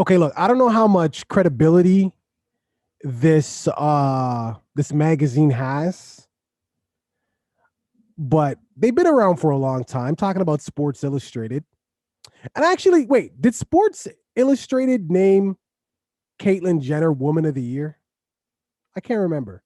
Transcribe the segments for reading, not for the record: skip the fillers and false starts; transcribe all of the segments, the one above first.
Okay, look, I don't know how much credibility this magazine has, but they've been around for a long time talking about Sports Illustrated. And actually, wait, did Sports Illustrated name Caitlyn Jenner Woman of the Year? I can't remember.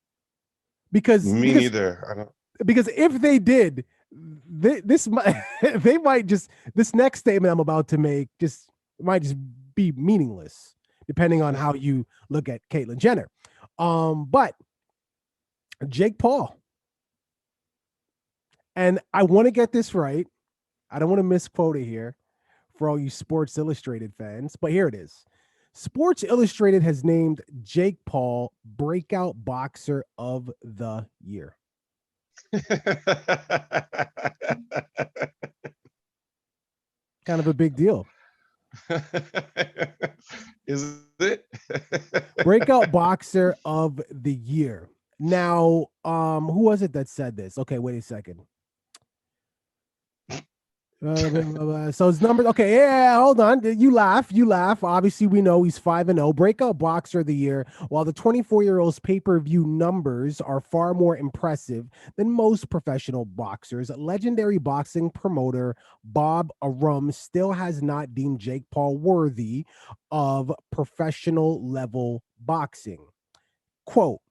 Because Me because neither. I don't. because if they did, this might they might just this next statement I'm about to make just might just be meaningless depending on how you look at Caitlyn Jenner. But Jake Paul, and I want to get this right. I don't want to misquote it here for all you Sports Illustrated fans, but here it is. Sports Illustrated has named Jake Paul Breakout Boxer of the Year. Kind of a big deal. Is it? Breakout Boxer of the Year. Now, who was it that said this? Okay, wait a second. So his numbers. Okay, yeah, hold on. You laugh. You laugh. Obviously, we know he's 5-0. Breakout Boxer of the Year. While the 24-year-old's pay-per-view numbers are far more impressive than most professional boxers, legendary boxing promoter Bob Arum still has not deemed Jake Paul worthy of professional level boxing. Quote: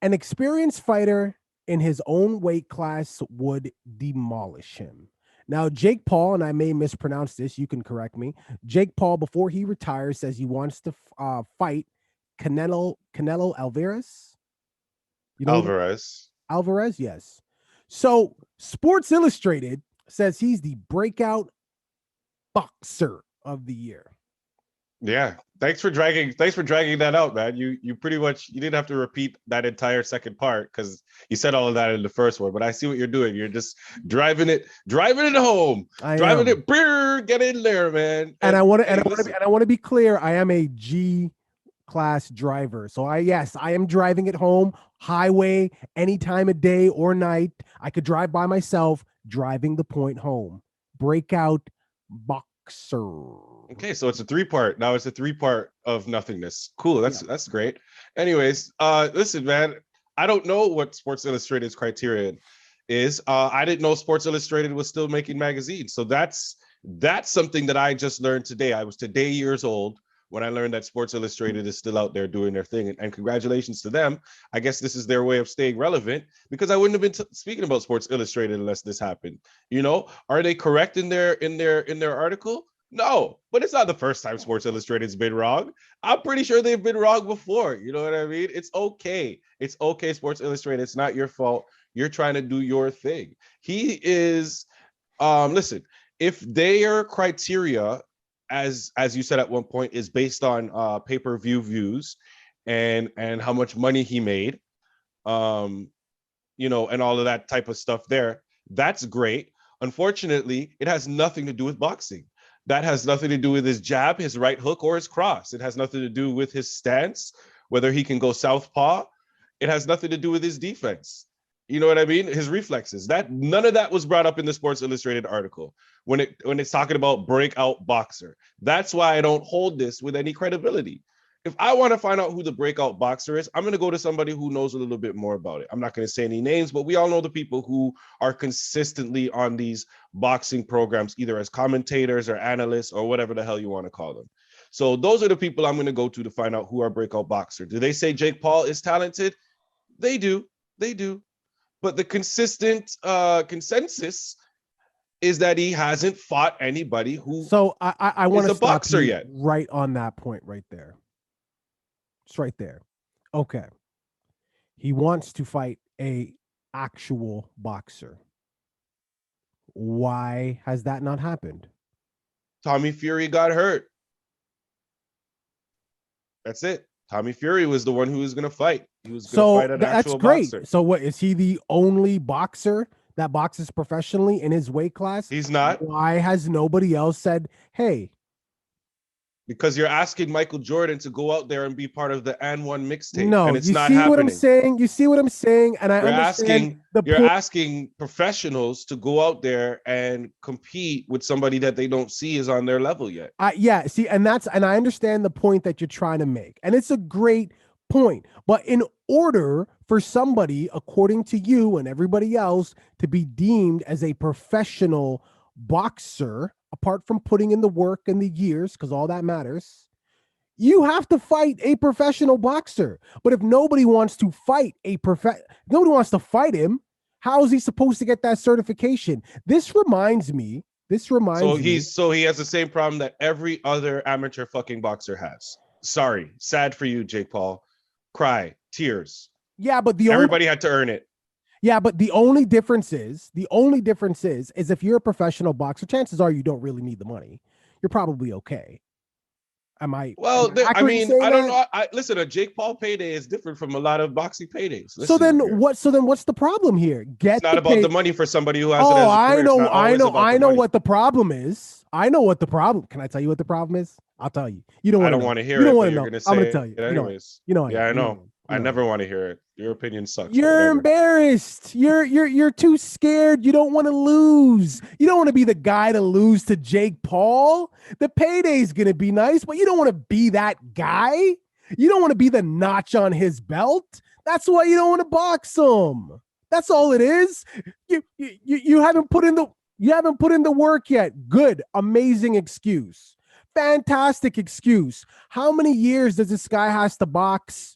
An experienced fighter in his own weight class would demolish him. Now, Jake Paul, and I may mispronounce this, you can correct me. Jake Paul, before he retires, says he wants to fight Canelo Alvarez. You know Alvarez. Alvarez? Yes. So, Sports Illustrated says he's the breakout boxer of the year. Yeah. Thanks for dragging that out, man. You pretty much you didn't have to repeat that entire second part because you said all of that in the first one. But I see what you're doing. You're just driving it home, I driving am. it. Brr, get in there, man. And I And want to and hey, I want to be listen. and I want to be clear, I am a G class driver. So I am driving it home, highway, any time of day or night. I could drive by myself, driving the point home. Breakout boxer. Okay, so it's a three-part. Now it's a three-part of nothingness. Cool. That's Yeah. that's great. Anyways, listen, man. I don't know what Sports Illustrated's criterion is. I didn't know Sports Illustrated was still making magazines. So that's something that I just learned today. I was today years old when I learned that Sports Illustrated is still out there doing their thing. And congratulations to them. I guess this is their way of staying relevant because I wouldn't have been speaking about Sports Illustrated unless this happened. Are they correct in their article? No, but it's not the first time Sports Illustrated's been wrong. I'm pretty sure they've been wrong before. You know what I mean? It's okay. It's okay, Sports Illustrated. It's not your fault. You're trying to do your thing. He is listen, if their criteria, as you said at one point, is based on pay-per-view views and how much money he made, um, and all of that type of stuff there, that's great. Unfortunately, it has nothing to do with boxing. That has nothing to do with his jab, his right hook, or his cross. It has nothing to do with his stance, whether he can go southpaw. It has nothing to do with his defense. You know what I mean? His reflexes. That none of that was brought up in the Sports Illustrated article when it's talking about breakout boxer. That's why I don't hold this with any credibility. If I want to find out who the breakout boxer is, I'm going to go to somebody who knows a little bit more about it. I'm not going to say any names, but we all know the people who are consistently on these boxing programs, either as commentators or analysts or whatever the hell you want to call them. So those are the people I'm going to go to find out who are breakout boxer. Do they say Jake Paul is talented? They do. They do. But the consistent consensus is that he hasn't fought anybody who So I want is to a stop boxer you yet. right on that point right there. It's right there. Okay. He wants to fight a actual boxer. Why has that not happened? Tommy Fury got hurt. That's it. Tommy Fury was the one who was going to fight. He was going to So fight an that's actual great. boxer. So what is he the only boxer that boxes professionally in his weight class? He's not. Why has nobody else said, "Hey, Because you're asking Michael Jordan to go out there and be part of the and one mixtape, No, and it's you not see what I'm happening. saying? You see what I'm saying? And I You're understand asking the you're point. asking professionals to go out there and compete with somebody that they don't see is on their level yet. Yeah, see, and I understand the point that you're trying to make. And it's a great point. But in order for somebody, according to you and everybody else, to be deemed as a professional boxer, apart from putting in the work and the years, because all that matters, you have to fight a professional boxer. But if nobody wants to fight nobody wants to fight him, how is he supposed to get that certification? This reminds me. So he has the same problem that every other amateur fucking boxer has. Sorry, sad for you, Jake Paul. Cry, tears. Yeah, but everybody had to earn it. Yeah, but the only difference is if you're a professional boxer, chances are you don't really need the money. You're probably okay. Well, I mean, I don't know. Listen, a Jake Paul payday is different from a lot of boxing paydays. So then what's the problem here? It's not about the money for somebody who has it as a career. I know what the problem is. I know what the problem. Can I tell you what the problem is? I'll tell you. You don't want to know. I don't want to hear it. You don't want to know. I'm going to tell you. Anyways. Yeah, I know. I never want to hear it. Your opinion sucks. You're embarrassed. You're too scared. You don't want to lose. You don't want to be the guy to lose to Jake Paul. The payday's gonna be nice, but you don't want to be that guy. You don't want to be the notch on his belt. That's why you don't want to box him. That's all it is. You haven't put in the work yet. Good, amazing excuse. Fantastic excuse. How many years does this guy has to box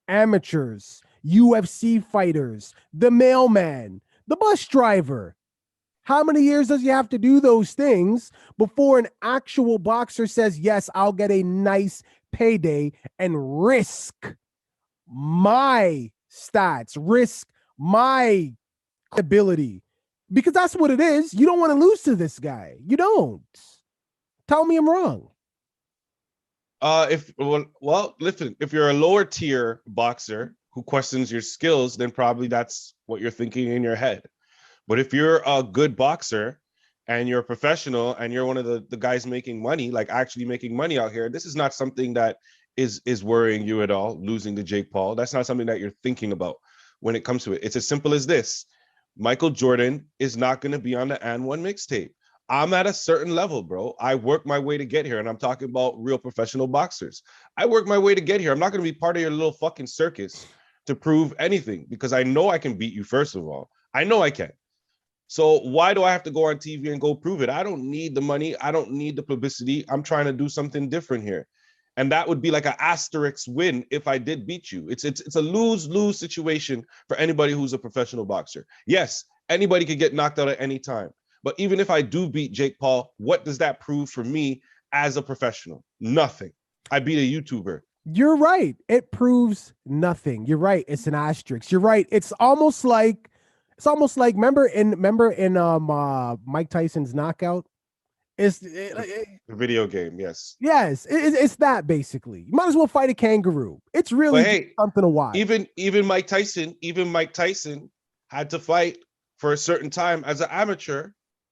amateurs, UFC fighters, the mailman, the bus driver? How many years does he have to do those things before an actual boxer says, yes, I'll get a nice payday and risk my stats, risk my ability? Because that's what it is. You don't want to lose to this guy. You don't. Tell me I'm wrong. Listen, if you're a lower tier boxer who questions your skills, then probably that's what you're thinking in your head. But if you're a good boxer and you're a professional and you're one of the guys making money, like actually making money out here, this is not something that is worrying you at all, losing to Jake Paul. That's not something that you're thinking about when it comes to it. It's as simple as this. Michael Jordan is not going to be on the And One mixtape. I'm at a certain level, bro. I work my way to get here, and I'm talking about real professional boxers. I work my way to get here. I'm not going to be part of your little fucking circus to prove anything because I know I can beat you, first of all. I know I can. So why do I have to go on TV and go prove it? I don't need the money. I don't need the publicity. I'm trying to do something different here. And that would be like an asterisk win if I did beat you. It's a lose-lose situation for anybody who's a professional boxer. Yes, anybody could get knocked out at any time. But even if I do beat Jake Paul, what does that prove for me as a professional? Nothing. I beat a YouTuber. You're right. It proves nothing. You're right. It's an asterisk. You're right. It's almost like remember in Mike Tyson's knockout? It's the video game, yes. Yes, it's that basically. You might as well fight a kangaroo. It's really something to watch. Even Mike Tyson had to fight for a certain time as an amateur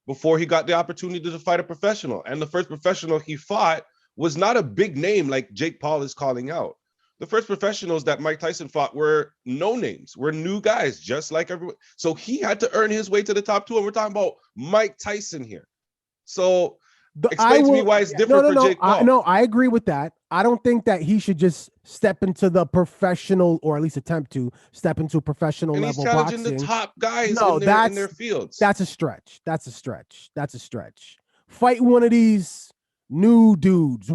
before he got the opportunity to fight a professional. And the first professional he fought was not a big name like Jake Paul is calling out. The first professionals that Mike Tyson fought were no names, were new guys, just like everyone. So he had to earn his way to the top two. And we're talking about Mike Tyson here. So explain to me why it's different for Jake Paul. I agree with that. I don't think that he should just step into the professional, or at least attempt to step into professional level boxing. He's challenging the top guys in their fields. That's a stretch. Fight one of these new dudes.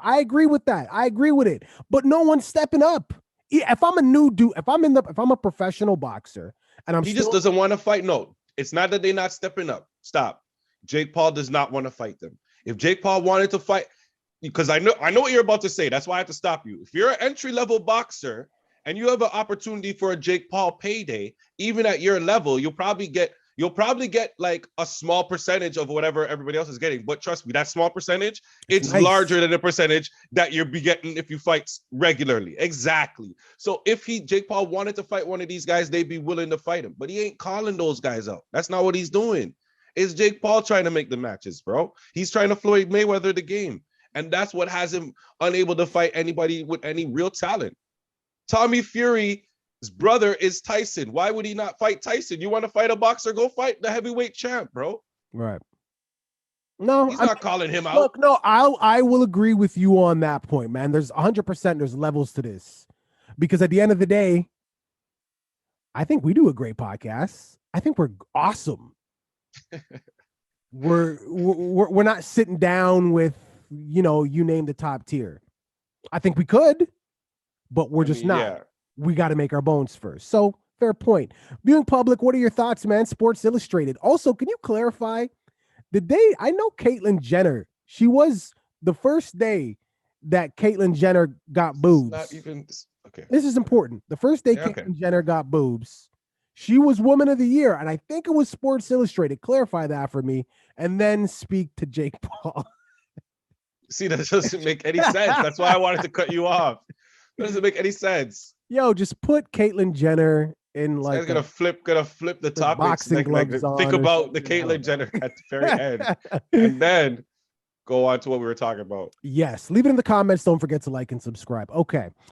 I agree with that. I agree with it. But no one's stepping up. If I'm a new dude, if I'm a professional boxer and just doesn't want to fight. No, it's not that they're not stepping up. Stop. Jake Paul does not want to fight them. If Jake Paul wanted to fight, because I know what you're about to say. That's why I have to stop you. If you're an entry-level boxer and you have an opportunity for a Jake Paul payday, even at your level, you'll probably get like a small percentage of whatever everybody else is getting. But trust me, that small percentage, it's nice. Larger than the percentage that you'll be getting if you fight regularly. Exactly. So if Jake Paul wanted to fight one of these guys, they'd be willing to fight him. But he ain't calling those guys out. That's not what he's doing. It's Jake Paul trying to make the matches, bro. He's trying to Floyd Mayweather the game. And that's what has him unable to fight anybody with any real talent. Tommy Fury's brother is Tyson. Why would he not fight Tyson? You want to fight a boxer? Go fight the heavyweight champ, bro. Right. No, he's not calling him out. Look, no, I will agree with you on that point, man. There's 100%. There's levels to this, because at the end of the day, I think we do a great podcast. I think we're awesome. we're not sitting down with, you name the top tier. I think we could, but we're just not. Yeah. We got to make our bones first. So fair point. Viewing public, what are your thoughts, man? Sports Illustrated. Also, can you clarify? The day, I know Caitlyn Jenner, she was the first day that Caitlyn Jenner got boobs. Not even, okay. This is important. The first day Caitlyn Jenner got boobs, she was Woman of the Year, and I think it was Sports Illustrated. Clarify that for me, and then speak to Jake Paul. See, that doesn't make any sense. That's why I wanted to cut you off. That doesn't make any sense. Yo, just put Caitlyn Jenner in like gonna flip the topics. Boxing gloves on, think about the Caitlyn Jenner at the very end, and then go on to what we were talking about. Yes, leave it in the comments. Don't forget to like and subscribe. Okay,